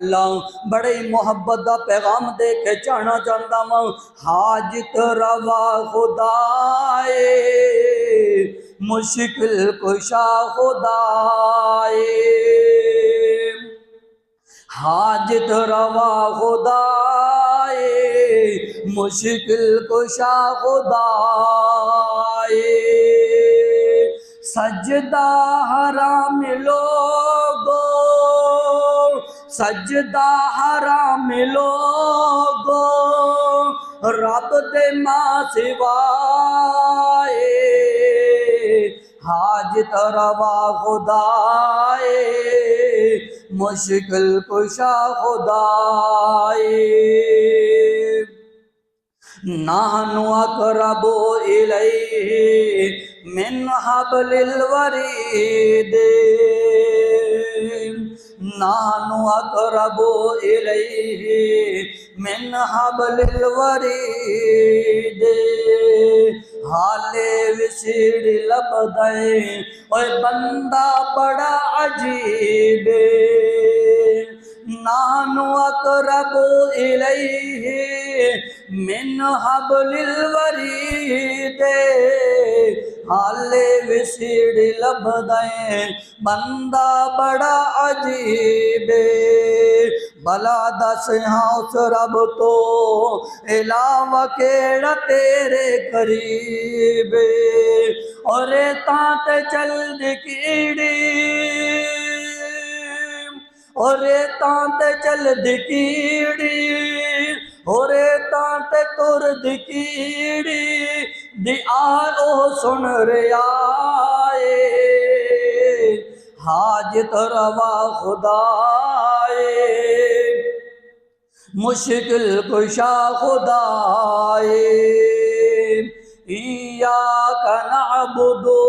अल्लाह बड़े मोहब्बत का पैगाम दे के जाना चाहता वा। हाजत रवा खुदाए मुश्किल कुशा खुदाए, हाजत रवा खुदाए मुश्किल कुशा खुदाए। सजदा हराम लोगो, सजदा हराम लोगो रब दे मां सिवाए। हाजत रवा खुदाए मुश्किल कुशा खुदाए। नाहनु अक़रबु इलैहि मिन हब्लिल वरीद, नाहनु अक़रबु इलैहि मिन हब्लिल वरीद। हाले विसिड़ लबदे ओए बंदा बड़ा अजीब, नाहनु अक़रबु इलैहि मिन हब्लिल वरीद। हाले विसिड़ लबदे बंदा बड़ा अजीब। भला दस हाँ उस रब तो इलावा केड़ा तेरे करीब। और तांते चल दी कीड़ी, और तांते चल दी कीड़ी, और तांते तुर दी कीड़ी दी आ ओ सुन रियाए। हाजत रवा खुदाए मुश्किल कुशा खुदाए। इय्याक नअबुदु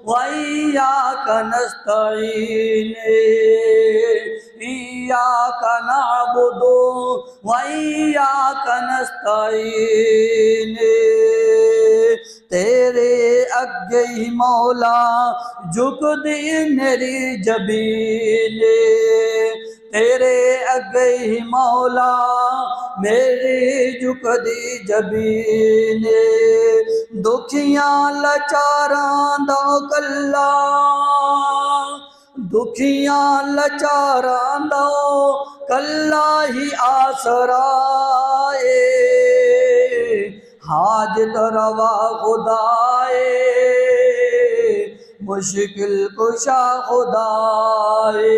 व इय्याक नस्तईन, इय्याक नअबुदु व इय्याक नस्तईन। तेरे अगे ही मौला झुकदी मेरी जबीन, तेरे अगे ही मौला मेरी झुकदी जबीन। दुखियां लाचारां दा कल्ला, दुखियां लाचारां दा कल्ला ही आसराए। हाजत रवा खुदाए मुश्किल कुशा खुदाए।